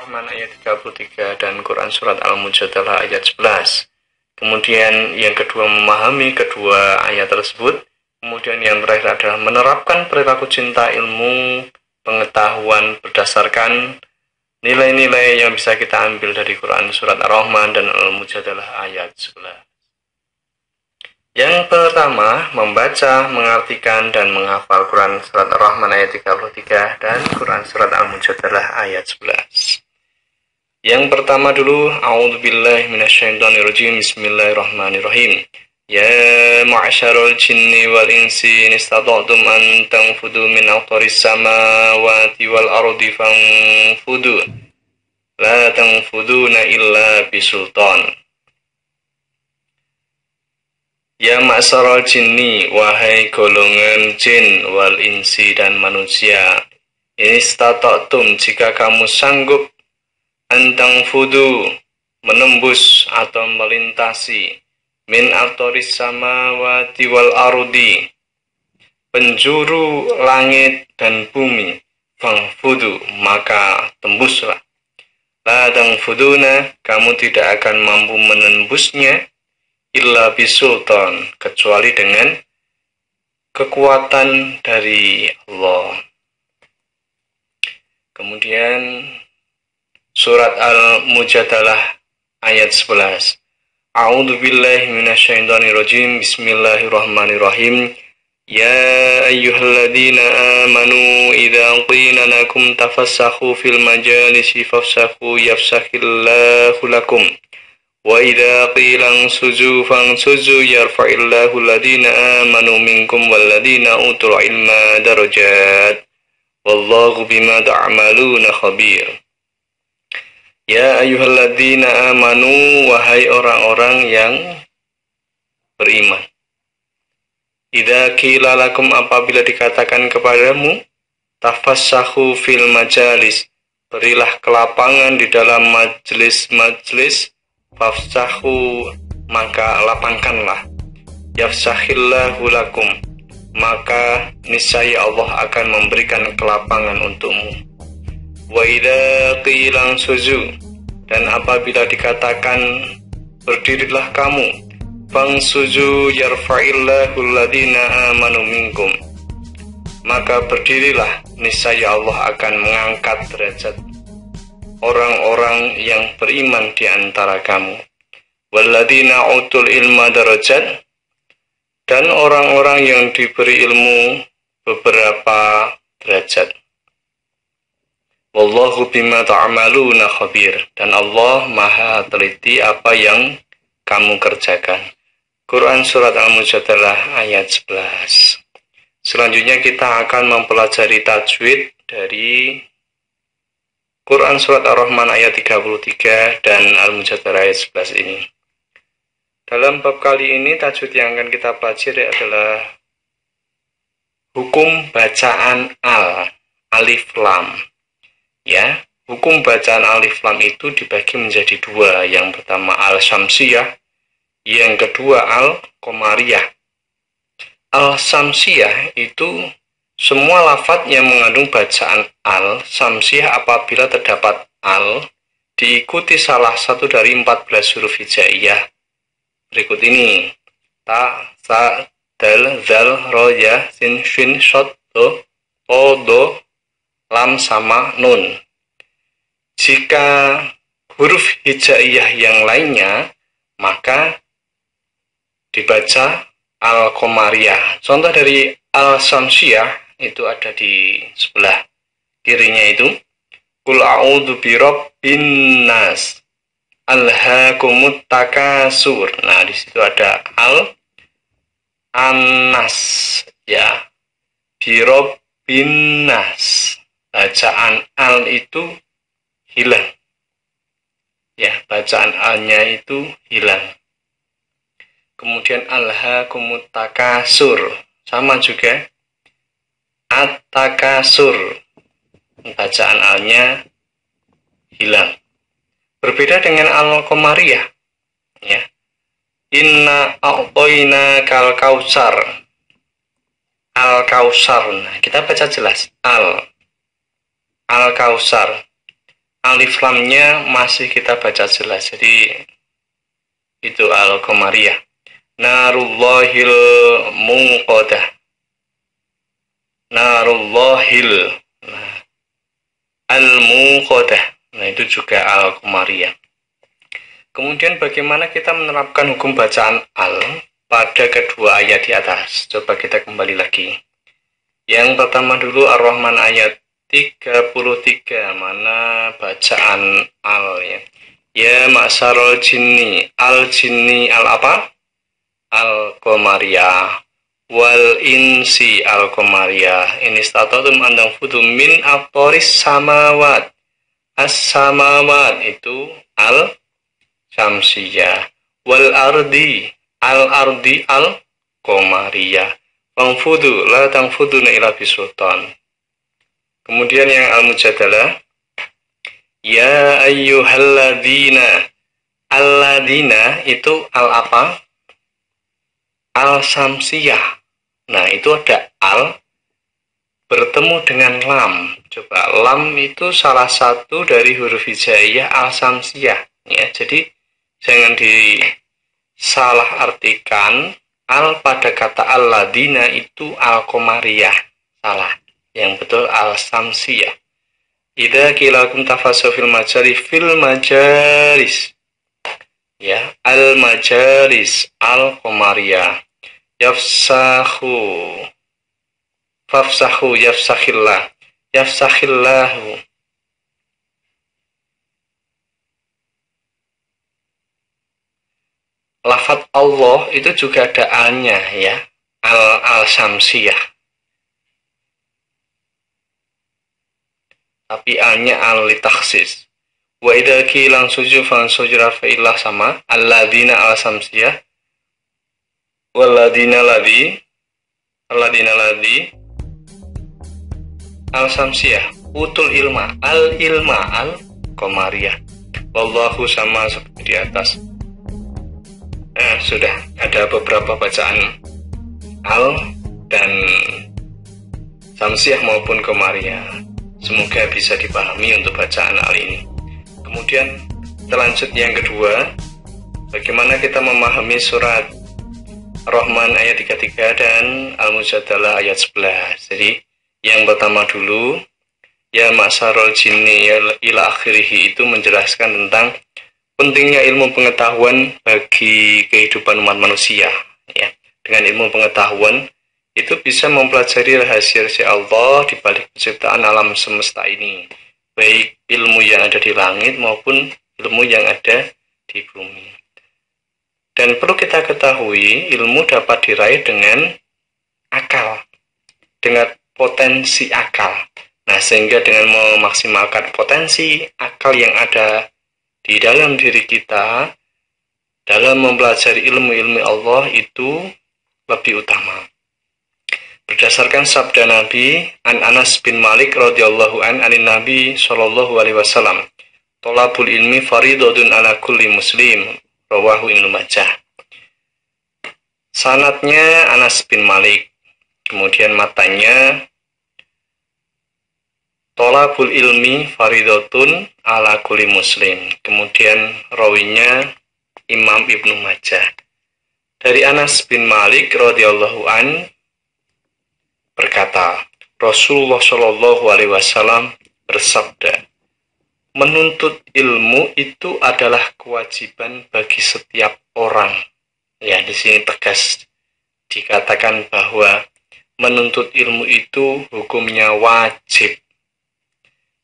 Ar-Rahman ayat 33 dan Quran Surat Al-Mujadalah ayat 11. Kemudian yang kedua memahami kedua ayat tersebut. Kemudian yang terakhir adalah menerapkan perilaku cinta ilmu pengetahuan berdasarkan nilai-nilai yang bisa kita ambil dari Quran Surat Ar-Rahman dan Al-Mujadalah ayat 11. Yang pertama, membaca, mengartikan, dan menghafal Quran Surat Ar-Rahman ayat 33 dan Quran Surat Al-Mujadalah ayat 11. Yang pertama dulu, A'udzubillahi minasyaitonirrajim, Bismillahirrahmanirrahim. Ya ma'asyarul jinni wal insi istata'tum an tanfudu min aqtaris samawati wal ardi fanfudu. La tanfuduna illa bisultan. Ya ma'asyarul jinni, wahai golongan jin wal insi dan manusia, istata'tum, jika kamu sanggup, antang fudu, menembus atau melintasi, min aqtaris samawati wal ardi, penjuru langit dan bumi, fangfudu, maka tembuslah. La tangfuduna, kamu tidak akan mampu menembusnya, illa bisultan, kecuali dengan kekuatan dari Allah. Kemudian Surat Al-Mujadalah ayat 11. A'udzubillahi minasyaitonirrajim, Bismillahirrahmanirrahim. Ya ayyuhalladzina amanu idza qila lakum tafassahu fil majalisi fafsahu yafsahillahu lakum. Wa idza qila ansuzu fansuzu yarfa'illahu alladhina amanu minkum walladhina utul ilma darajat. Wallahu bima ta'maluna khabir. Ya ayyuhalladzina amanu, wahai orang-orang yang beriman. Idza qila lakum, apabila dikatakan kepadamu, tafassahu fil majalis, berilah kelapangan di dalam majlis-majlis, fafsahu, maka lapangkanlah, yafsahillahu lakum, maka niscaya Allah akan memberikan kelapangan untukmu. Wa idza qila ansuzu, dan apabila dikatakan berdirilah kamu, fangsuzu yarfa'illahu alladhina amanu minkum, maka berdirilah, niscaya Allah akan mengangkat derajat orang-orang yang beriman di antara kamu. Walladzina utul ilma darajat, dan orang-orang yang diberi ilmu beberapa derajat. Wallahu bima ta'maluna khabir, dan Allah maha teliti apa yang kamu kerjakan. Quran Surat Al-Mujadalah ayat 11. Selanjutnya kita akan mempelajari tajwid dari Quran Surat Ar-Rahman ayat 33 dan Al-Mujadalah ayat 11 ini. Dalam bab kali ini tajwid yang akan kita pelajari adalah hukum bacaan alif lam. Ya, hukum bacaan alif lam itu dibagi menjadi dua. Yang pertama al-syamsiyah, yang kedua al-qamariyah. Al-syamsiyah itu semua lafadz yang mengandung bacaan al-syamsiyah apabila terdapat al diikuti salah satu dari 14 huruf hijaiyah berikut ini: ta, sa, dal, zal, ro, ya, sin, shin, shod, do, to, do, lam, sama nun. Jika huruf hijaiyah yang lainnya, maka dibaca al-qamariyah. Contoh dari al-syamsiyah itu ada di sebelah kirinya itu. Qul a'udzu birabbin nas, alhaakumut takasur. Nah, di situ ada an-nas, ya. Birabbin nas. Bacaan al itu hilang. Ya, bacaan alnya itu hilang. Kemudian alhaakumut takasur, sama juga at-takasur, bacaan alnya hilang. Berbeda dengan al-qamariyah, ya. Inna a'toina kal kausar. Al-kausar. Nah, kita baca jelas al-kausar. alif lamnya masih kita baca jelas. Jadi itu al-qamariyah. Narullahil muqadah. Narullahil. Nah, al-muqadah. Nah, itu juga al-qamariyah. Kemudian bagaimana kita menerapkan hukum bacaan al pada kedua ayat di atas? Coba kita kembali lagi. Yang pertama dulu Ar-Rahman ayat 33, mana bacaan al ya. Ya ma'syarul jinni, al-jinni al-apa? Al-qamariyah. Wal insi al-qamariyah. Ini statatum andang fudu min aqtaris samawat. As-samawat itu al-syamsiyah. Wal ardi al-ardi al-qamariyah. Fangfudu la tangfuduna ila bisultan. Kemudian yang al-mujadalah, ya ayyuhalladzina. Alladzina itu al-apa? Al-samsiyah. Nah, itu ada al bertemu dengan lam. Coba, lam itu salah satu dari huruf hijaiyah al-samsiyah. Ya, jadi jangan disalah artikan al pada kata alladzina itu al-qamariyah. Salah. Yang betul al-samsiyah. Idza qilakum tafassu fil majalis. Ya, al-majalis al-qamariyah. Fafsahu yafsakhillahu. Lafaz Allah itu juga ada alnya ya, al-samsiyah. Tapi alnya al-litakhsis. Wa idza qila sujud fa sujud fa'illah sama alladzina al-samsiyah. Alladzina ladzi al-samsiyah. Utul ilma al-qamariyah. Wallahu sama seperti di atas. Nah, sudah ada beberapa bacaan al dan samsiyah maupun qamariyah. Semoga bisa dipahami untuk bacaan al ini. Kemudian terlanjut yang kedua, bagaimana kita memahami surat Rahman ayat 33 dan Al-Mujadalah ayat 11. Jadi yang pertama dulu, ya ma'syarul jinni ila akhirih, itu menjelaskan tentang pentingnya ilmu pengetahuan bagi kehidupan umat manusia. Ya, dengan ilmu pengetahuan itu bisa mempelajari rahasia-rahasia Allah di balik penciptaan alam semesta ini, baik ilmu yang ada di langit maupun ilmu yang ada di bumi. Dan perlu kita ketahui, ilmu dapat diraih dengan akal, dengan potensi akal. Nah, sehingga dengan memaksimalkan potensi akal yang ada di dalam diri kita, dalam mempelajari ilmu-ilmu Allah itu lebih utama. Berdasarkan sabda Nabi an Anas bin Malik radhiyallahu anin Nabi sallallahu alaihi wasallam, "Thalabul ilmi fardhun ala kulli muslim." Rawahu Ibnu Majah. Sanadnya Anas bin Malik. Kemudian matanya Thalabul ilmi fardhun ala kulli muslim. Kemudian rawinya Imam Ibnu Majah. Dari Anas bin Malik radhiyallahu an berkata, Rasulullah Shallallahu Alaihi Wasallam bersabda, menuntut ilmu itu adalah kewajiban bagi setiap orang. Ya, di sini tegas dikatakan bahwa menuntut ilmu itu hukumnya wajib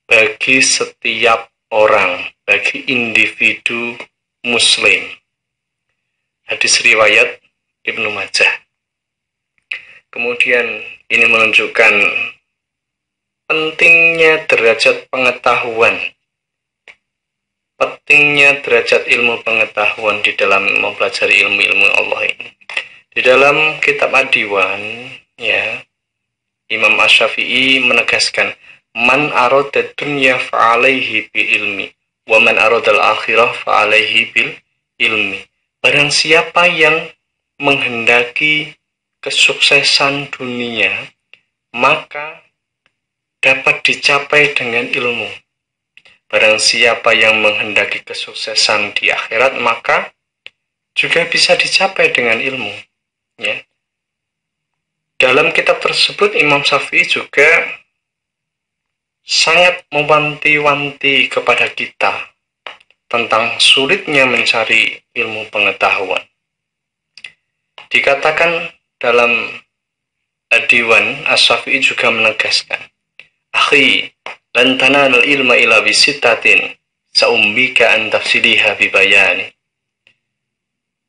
bagi setiap orang, bagi individu muslim. Hadis riwayat Ibnu Majah. Kemudian ini menunjukkan pentingnya derajat pengetahuan, pentingnya derajat ilmu pengetahuan di dalam mempelajari ilmu-ilmu Allah ini. Di dalam kitab Ad-Diwan, ya, Imam Asy-Syafi'i menegaskan, man arada dunya fa'alaihi bil ilmi, wa man arada al-akhirah fa'alaihi bil ilmi. Barang siapa yang menghendaki kesuksesan dunia, maka dapat dicapai dengan ilmu. Barang siapa yang menghendaki kesuksesan di akhirat, maka juga bisa dicapai dengan ilmu. Ya. Dalam kitab tersebut, Imam Syafi'i juga sangat mewanti-wanti kepada kita tentang sulitnya mencari ilmu pengetahuan. Dikatakan dalam Ad-Diwan, Asy-Syafi'i juga menegaskan, "Akhi, lan tanalul ilma illa bisittatin, sa'umbika an tafsiliha bi bayani.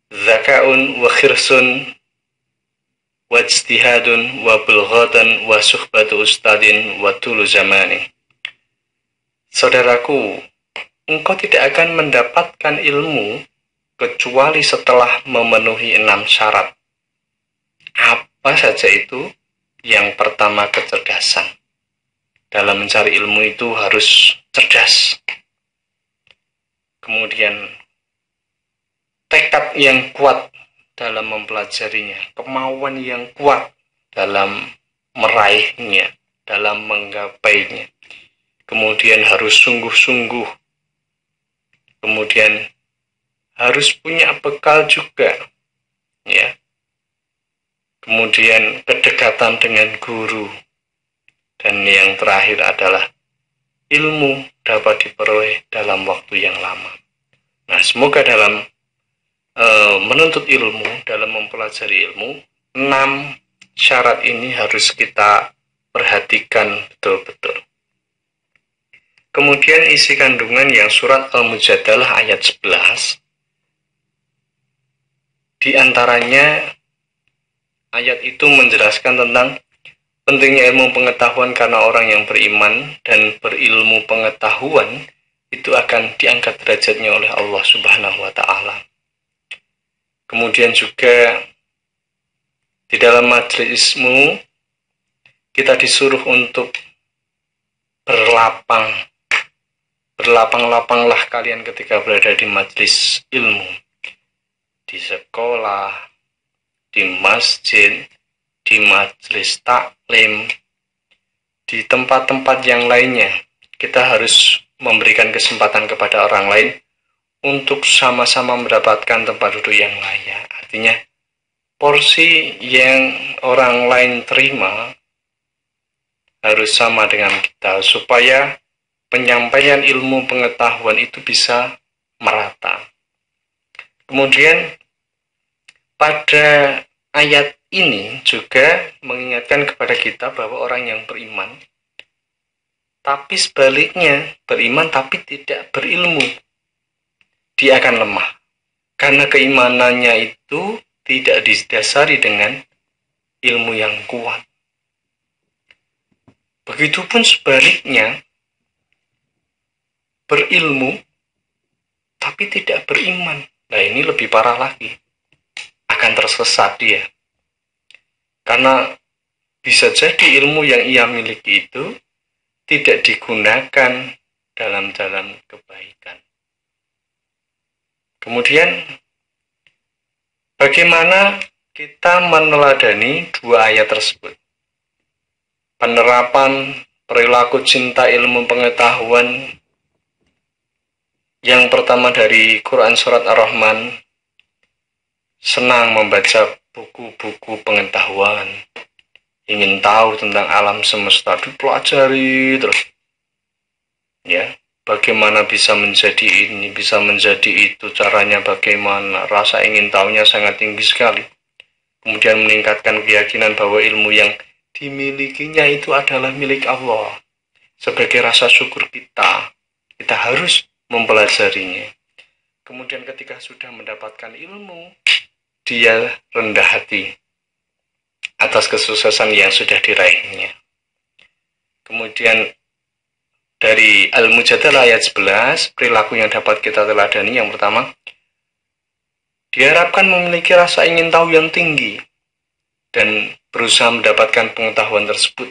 Zaka'un wa khirsun wa ijtihadun wa bulghatan wa suhbatu ustadin wa tulu zamani." Saudaraku, engkau tidak akan mendapatkan ilmu kecuali setelah memenuhi 6 syarat. Apa saja itu? Yang pertama, kecerdasan. Dalam mencari ilmu itu harus cerdas. Kemudian, tekad yang kuat dalam mempelajarinya, kemauan yang kuat dalam meraihnya, dalam menggapainya. Kemudian harus sungguh-sungguh. Kemudian harus punya bekal juga, ya. Kemudian kedekatan dengan guru. Dan yang terakhir adalah ilmu dapat diperoleh dalam waktu yang lama. Nah, semoga dalam menuntut ilmu, dalam mempelajari ilmu, 6 syarat ini harus kita perhatikan betul-betul. Kemudian isi kandungan yang surat Al-Mujadalah ayat 11, di antaranya ayat itu menjelaskan tentang pentingnya ilmu pengetahuan karena orang yang beriman dan berilmu pengetahuan itu akan diangkat derajatnya oleh Allah Subhanahu wa Ta'ala. Kemudian juga di dalam majelismu kita disuruh untuk berlapang-lapanglah kalian ketika berada di majelis ilmu, di sekolah, di masjid, di majelis taklim, di tempat-tempat yang lainnya. Kita harus memberikan kesempatan kepada orang lain untuk sama-sama mendapatkan tempat duduk yang layak. Artinya, porsi yang orang lain terima harus sama dengan kita, supaya penyampaian ilmu pengetahuan itu bisa merata. Kemudian, pada ayat ini juga mengingatkan kepada kita bahwa orang yang beriman, tapi sebaliknya beriman tapi tidak berilmu, dia akan lemah. Karena keimanannya itu tidak didasari dengan ilmu yang kuat. Begitupun sebaliknya, berilmu tapi tidak beriman. Nah, ini lebih parah lagi. Akan tersesat dia. Karena bisa jadi ilmu yang ia miliki itu tidak digunakan dalam jalan kebaikan. Kemudian, bagaimana kita meneladani 2 ayat tersebut? Penerapan perilaku cinta ilmu pengetahuan yang pertama dari Quran Surat Ar-Rahman, senang membaca buku-buku pengetahuan, ingin tahu tentang alam semesta, dipelajari terus. Ya, bagaimana bisa menjadi ini, bisa menjadi itu, caranya bagaimana, rasa ingin tahunya sangat tinggi sekali. Kemudian meningkatkan keyakinan bahwa ilmu yang dimilikinya itu adalah milik Allah. Sebagai rasa syukur kita harus mempelajarinya. Kemudian ketika sudah mendapatkan ilmu, dia rendah hati atas kesuksesan yang sudah diraihnya. Kemudian dari Al-Mujadalah ayat 11, perilaku yang dapat kita teladani yang pertama, diharapkan memiliki rasa ingin tahu yang tinggi dan berusaha mendapatkan pengetahuan tersebut.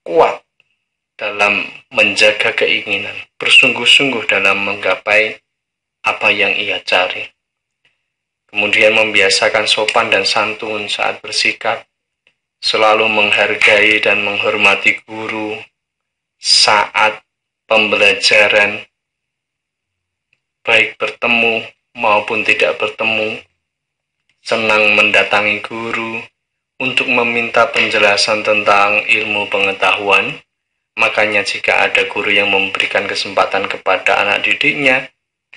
Kuat dalam menjaga keinginan, bersungguh-sungguh dalam menggapai apa yang ia cari. Kemudian membiasakan sopan dan santun saat bersikap, selalu menghargai dan menghormati guru, saat pembelajaran, baik bertemu maupun tidak bertemu, senang mendatangi guru untuk meminta penjelasan tentang ilmu pengetahuan. Makanya jika ada guru yang memberikan kesempatan kepada anak didiknya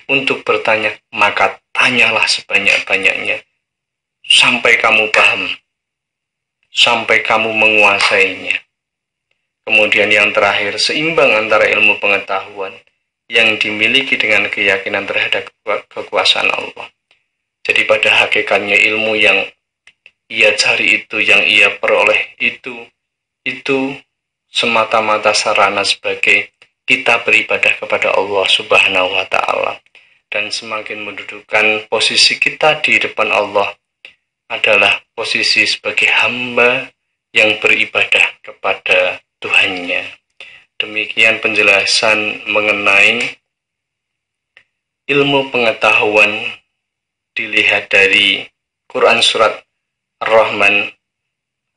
untuk bertanya, maka tanyalah sebanyak-banyaknya sampai kamu paham, sampai kamu menguasainya. Kemudian yang terakhir, seimbang antara ilmu pengetahuan yang dimiliki dengan keyakinan terhadap kekuasaan Allah. Jadi pada hakikatnya ilmu yang ia cari itu, yang ia peroleh itu semata-mata sarana sebagai kita beribadah kepada Allah Subhanahu wa Ta'ala. Dan semakin mendudukan posisi kita di depan Allah adalah posisi sebagai hamba yang beribadah kepada Tuhannya. Demikian penjelasan mengenai ilmu pengetahuan dilihat dari Quran Surat Ar-Rahman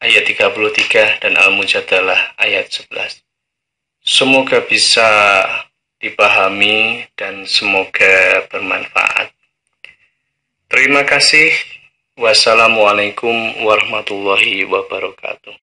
ayat 33 dan Al-Mujadalah ayat 11. Semoga bisa dipahami dan semoga bermanfaat. Terima kasih. Wassalamualaikum warahmatullahi wabarakatuh.